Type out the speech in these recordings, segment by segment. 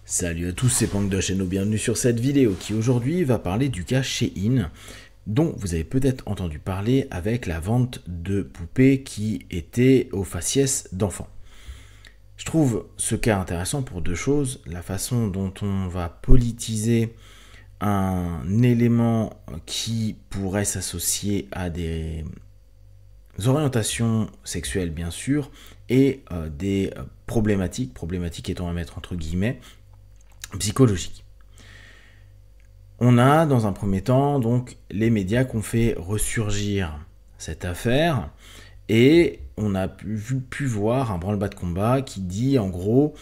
Salut à tous, c'est Pangdosh et bienvenue sur cette vidéo qui aujourd'hui va parler du cas Shein, dont vous avez peut-être entendu parler avec la vente de poupées qui étaient au faciès d'enfants. Je trouve ce cas intéressant pour deux choses, la façon dont on va politiser un élément qui pourrait s'associer à des orientations sexuelles bien sûr, et des problématiques étant à mettre entre guillemets, psychologiques. On a dans un premier temps donc les médias qui ont fait ressurgir cette affaire et on a pu voir un branle-bas de combat qui dit en gros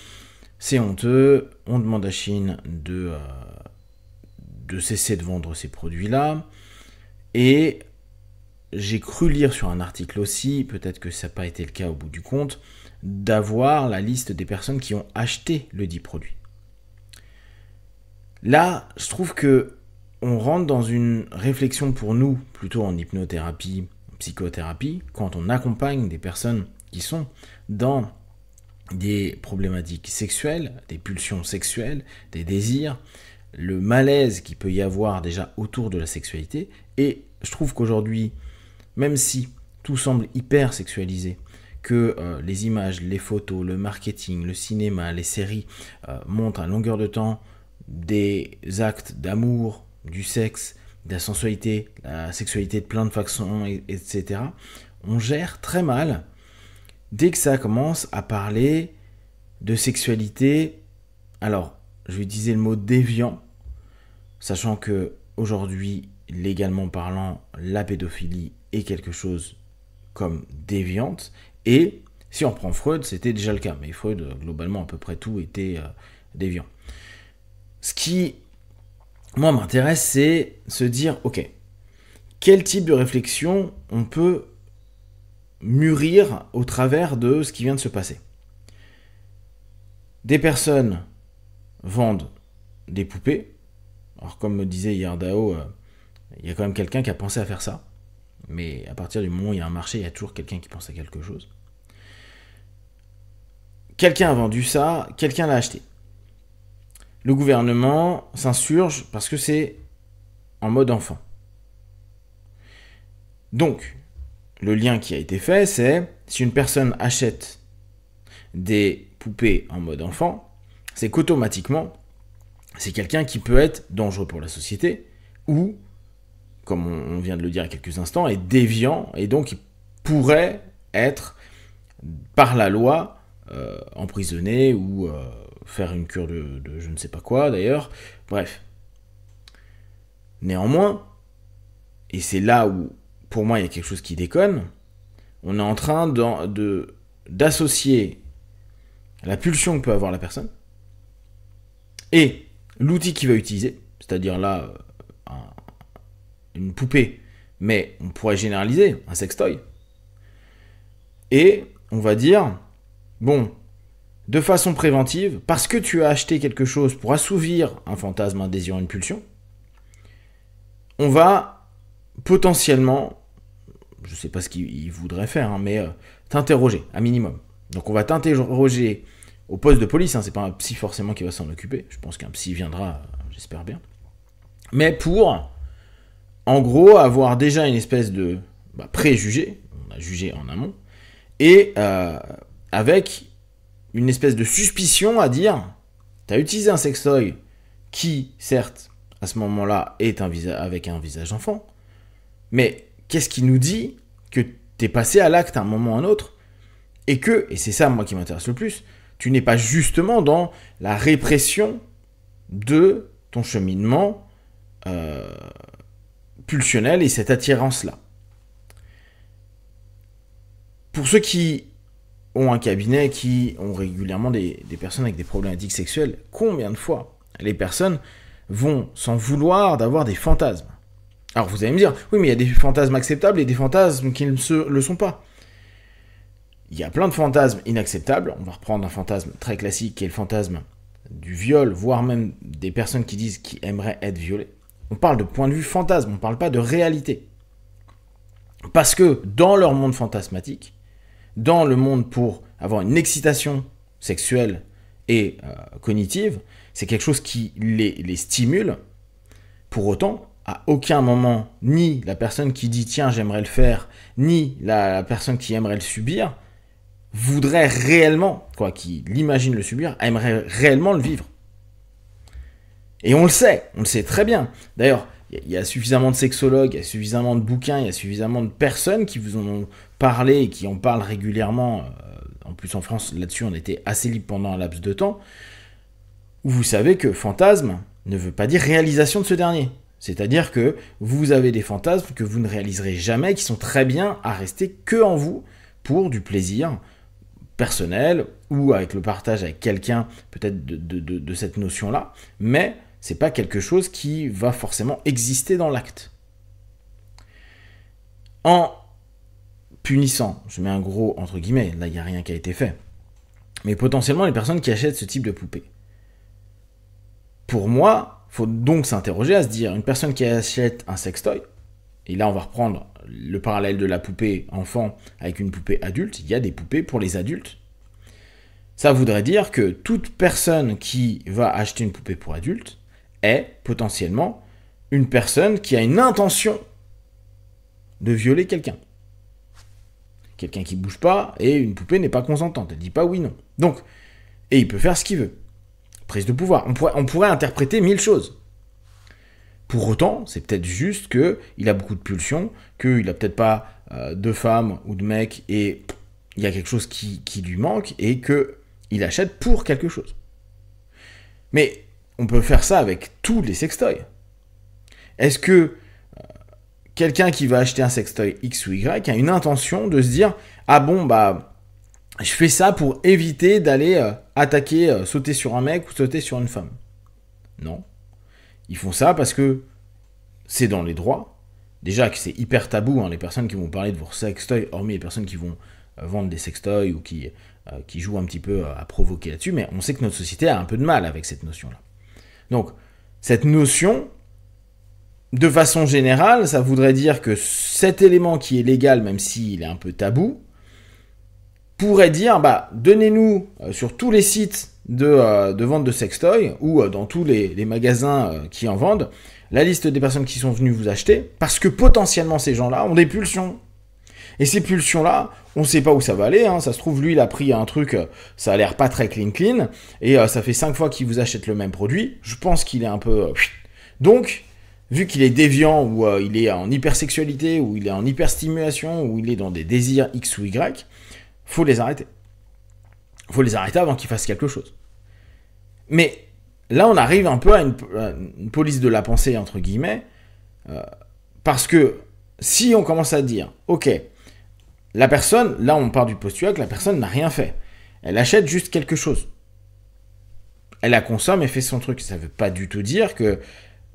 c'est honteux, on demande à Chine de cesser de vendre ces produits-là et j'ai cru lire sur un article aussi, peut-être que ça n'a pas été le cas au bout du compte, d'avoir la liste des personnes qui ont acheté le dit produit. Là, je trouve que on rentre dans une réflexion pour nous, plutôt en hypnothérapie, psychothérapie, quand on accompagne des personnes qui sont dans des problématiques sexuelles, des pulsions sexuelles, des désirs, le malaise qu'il peut y avoir déjà autour de la sexualité. Et je trouve qu'aujourd'hui, même si tout semble hyper sexualisé, que les images, les photos, le marketing, le cinéma, les séries montrent à longueur de temps des actes d'amour, du sexe, de la sensualité, la sexualité de plein de façons, etc. On gère très mal dès que ça commence à parler de sexualité. Alors, je vais utiliser le mot déviant, sachant que aujourd'hui, légalement parlant, la pédophilie est quelque chose comme déviante. Et si on reprend Freud, c'était déjà le cas. Mais Freud, globalement, à peu près tout était déviant. Ce qui, moi, m'intéresse, c'est se dire, ok, quel type de réflexion on peut mûrir au travers de ce qui vient de se passer. Des personnes vendent des poupées. Alors, comme me disait hier Dao, il y a quand même quelqu'un qui a pensé à faire ça. Mais à partir du moment où il y a un marché, il y a toujours quelqu'un qui pense à quelque chose. Quelqu'un a vendu ça, quelqu'un l'a acheté. Le gouvernement s'insurge parce que c'est en mode enfant. Donc, le lien qui a été fait, c'est si une personne achète des poupées en mode enfant, c'est qu'automatiquement, c'est quelqu'un qui peut être dangereux pour la société ou, comme on vient de le dire il y a quelques instants, est déviant et donc il pourrait être, par la loi, emprisonné ou faire une cure de je ne sais pas quoi d'ailleurs, bref. Néanmoins, et c'est là où pour moi il y a quelque chose qui déconne, on est en train d'associer la pulsion que peut avoir la personne et l'outil qu'il va utiliser, c'est-à-dire là une poupée, mais on pourrait généraliser un sextoy, et on va dire, bon, de façon préventive, parce que tu as acheté quelque chose pour assouvir un fantasme, un désir, une pulsion, on va potentiellement, je ne sais pas ce qu'il voudrait faire, hein, mais t'interroger, à minimum. Donc on va t'interroger au poste de police, hein, c'est pas un psy forcément qui va s'en occuper, je pense qu'un psy viendra, j'espère bien, mais pour, en gros, avoir déjà une espèce de préjugé, on a jugé en amont, et avec une espèce de suspicion à dire, tu as utilisé un sextoy qui, certes, à ce moment-là, est avec un visage d'enfant, mais qu'est-ce qui nous dit que tu es passé à l'acte à un moment ou à un autre, et c'est ça moi qui m'intéresse le plus, tu n'es pas justement dans la répression de ton cheminement pulsionnel et cette attirance-là. Pour ceux qui ont un cabinet, qui ont régulièrement des personnes avec des problématiques sexuelles, combien de fois les personnes vont s'en vouloir d'avoir des fantasmes? Alors vous allez me dire, oui mais il y a des fantasmes acceptables et des fantasmes qui ne le sont pas. Il y a plein de fantasmes inacceptables, on va reprendre un fantasme très classique qui est le fantasme du viol, voire même des personnes qui disent qu'ils aimeraient être violées. On parle de point de vue fantasme, on ne parle pas de réalité. Parce que dans leur monde fantasmatique, dans le monde pour avoir une excitation sexuelle et cognitive, c'est quelque chose qui les stimule. Pour autant, à aucun moment, ni la personne qui dit « tiens, j'aimerais le faire », ni la personne qui aimerait le subir, voudrait réellement, qui l'imagine le subir, aimerait réellement le vivre. Et on le sait très bien. D'ailleurs, il y a suffisamment de sexologues, il y a suffisamment de bouquins, il y a suffisamment de personnes qui vous en ont parlé et qui en parlent régulièrement. En plus, en France, là-dessus, on était assez libre pendant un laps de temps, où vous savez que fantasme ne veut pas dire réalisation de ce dernier. C'est-à-dire que vous avez des fantasmes que vous ne réaliserez jamais, qui sont très bien à rester que en vous pour du plaisir personnel ou avec le partage avec quelqu'un peut-être de cette notion-là, mais c'est pas quelque chose qui va forcément exister dans l'acte. En punissant, je mets un gros entre guillemets, là il n'y a rien qui a été fait, mais potentiellement les personnes qui achètent ce type de poupée. Pour moi, il faut donc s'interroger à se dire, une personne qui achète un sextoy, et là on va reprendre le parallèle de la poupée enfant avec une poupée adulte, il y a des poupées pour les adultes. Ça voudrait dire que toute personne qui va acheter une poupée pour adulte est potentiellement une personne qui a une intention de violer quelqu'un. Quelqu'un qui bouge pas et une poupée n'est pas consentante, elle dit pas oui, non. Donc, et il peut faire ce qu'il veut. Prise de pouvoir. On pourrait interpréter 1000 choses. Pour autant, c'est peut-être juste qu'il a beaucoup de pulsions, qu'il a peut-être pas de femmes ou de mecs et il y a quelque chose qui lui manque et qu'il achète pour quelque chose. Mais on peut faire ça avec tous les sextoys. Est-ce que quelqu'un qui va acheter un sextoy X ou Y a une intention de se dire « Ah bon, je fais ça pour éviter d'aller attaquer, sauter sur un mec ou sauter sur une femme. » Non. Ils font ça parce que c'est dans les droits. Déjà que c'est hyper tabou, les personnes qui vont parler de vos sextoys, hormis les personnes qui vont vendre des sextoys ou qui jouent un petit peu à provoquer là-dessus, mais on sait que notre société a un peu de mal avec cette notion-là. Donc, cette notion, de façon générale, ça voudrait dire que cet élément qui est légal, même s'il est un peu tabou, pourrait dire, donnez-nous sur tous les sites de vente de sextoys ou dans tous les magasins qui en vendent, la liste des personnes qui sont venues vous acheter, parce que potentiellement ces gens-là ont des pulsions. Et ces pulsions-là, on ne sait pas où ça va aller, ça se trouve, lui, il a pris un truc, ça a l'air pas très clean, et ça fait 5 fois qu'il vous achète le même produit, je pense qu'il est un peu... Donc, vu qu'il est déviant, ou il est en hypersexualité, ou il est en hyperstimulation, ou il est dans des désirs X ou Y, faut les arrêter. Faut les arrêter avant qu'ils fassent quelque chose. Mais là, on arrive un peu à une police de la pensée, entre guillemets, parce que si on commence à dire, ok, la personne, là on part du postulat que la personne n'a rien fait. Elle achète juste quelque chose. Elle la consomme et fait son truc. Ça ne veut pas du tout dire que,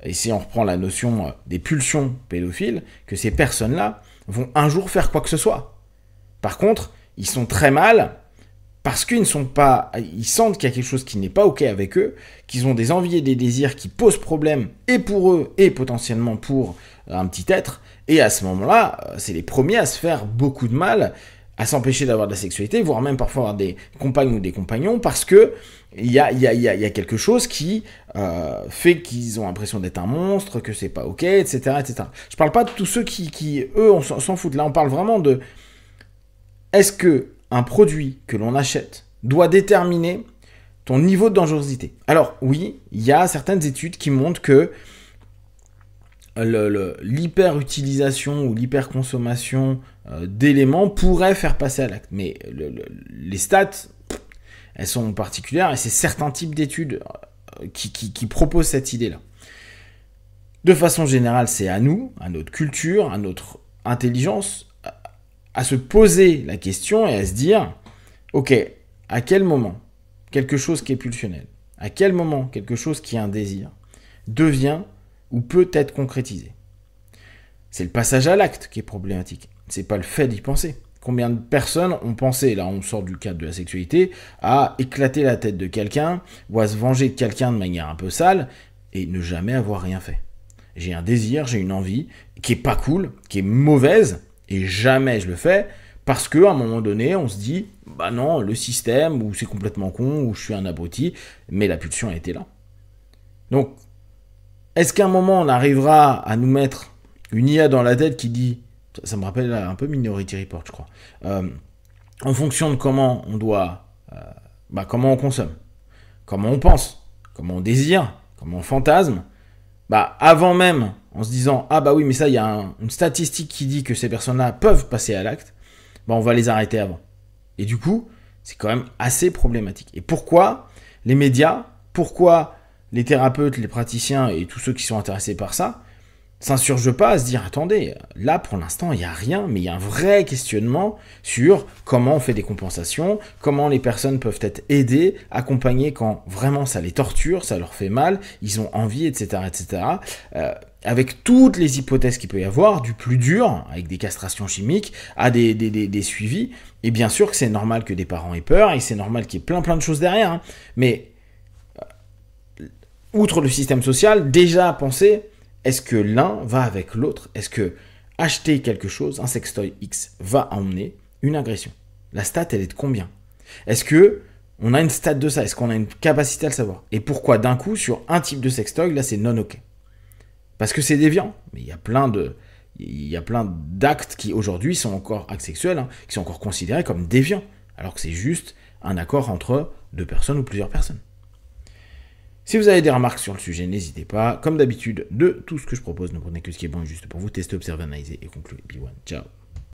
et si on reprend la notion des pulsions pédophiles, que ces personnes-là vont un jour faire quoi que ce soit. Par contre, ils sont très mal parce qu'ils ne sont pas, ils sentent qu'il y a quelque chose qui n'est pas ok avec eux, qu'ils ont des envies et des désirs qui posent problème et pour eux et potentiellement pour un petit être. Et à ce moment-là, c'est les premiers à se faire beaucoup de mal, à s'empêcher d'avoir de la sexualité, voire même parfois avoir des compagnes ou des compagnons, parce que il y a quelque chose qui fait qu'ils ont l'impression d'être un monstre, que c'est pas ok, etc., etc. Je parle pas de tous ceux qui eux, on s'en foutent. Là, on parle vraiment de est-ce que un produit que l'on achète doit déterminer ton niveau de dangerosité. Alors oui, il y a certaines études qui montrent que l'hyper-utilisation ou l'hyper-consommation d'éléments pourrait faire passer à l'acte. Mais les stats, elles sont particulières et c'est certains types d'études qui proposent cette idée-là. De façon générale, c'est à nous, à notre culture, à notre intelligence, à se poser la question et à se dire, ok, à quel moment quelque chose qui est pulsionnel, à quel moment quelque chose qui est un désir devient ou peut être concrétisé. C'est le passage à l'acte qui est problématique. C'est pas le fait d'y penser. Combien de personnes ont pensé, là on sort du cadre de la sexualité, à éclater la tête de quelqu'un ou à se venger de quelqu'un de manière un peu sale et ne jamais avoir rien fait. J'ai un désir, j'ai une envie qui est pas cool, qui est mauvaise et jamais je le fais parce qu'à un moment donné on se dit bah non, le système ou c'est complètement con ou je suis un abruti, mais la pulsion a été là. Donc, est-ce qu'à un moment, on arrivera à nous mettre une IA dans la tête qui dit, ça me rappelle un peu Minority Report, je crois, en fonction de comment on doit, comment on consomme, comment on pense, comment on désire, comment on fantasme, avant même, en se disant, ah bah oui, mais ça, il y a une statistique qui dit que ces personnes-là peuvent passer à l'acte, on va les arrêter avant. Et du coup, c'est quand même assez problématique. Et pourquoi les médias, pourquoi les thérapeutes, les praticiens et tous ceux qui sont intéressés par ça s'insurgent pas à se dire, attendez, là pour l'instant il n'y a rien, mais il y a un vrai questionnement sur comment on fait des compensations, comment les personnes peuvent être aidées, accompagnées quand vraiment ça les torture, ça leur fait mal, ils ont envie, etc. etc. Avec toutes les hypothèses qu'il peut y avoir, du plus dur, avec des castrations chimiques, à des suivis, et bien sûr que c'est normal que des parents aient peur, et c'est normal qu'il y ait plein de choses derrière, hein. Mais outre le système social, déjà penser, est-ce que l'un va avec l'autre? Est-ce que acheter quelque chose, un sextoy X, va emmener une agression? La stat, elle est de combien? Est-ce que on a une stat de ça? Est-ce qu'on a une capacité à le savoir? Et pourquoi d'un coup, sur un type de sextoy, là, c'est non ok? Parce que c'est déviant. Mais il y a plein d'actes qui, aujourd'hui, sont encore actes sexuels, hein, qui sont encore considérés comme déviants. Alors que c'est juste un accord entre deux personnes ou plusieurs personnes. Si vous avez des remarques sur le sujet, n'hésitez pas. Comme d'habitude, de tout ce que je propose, ne prenez que ce qui est bon et juste pour vous. Testez, observez, analysez et concluez. Be one. Ciao.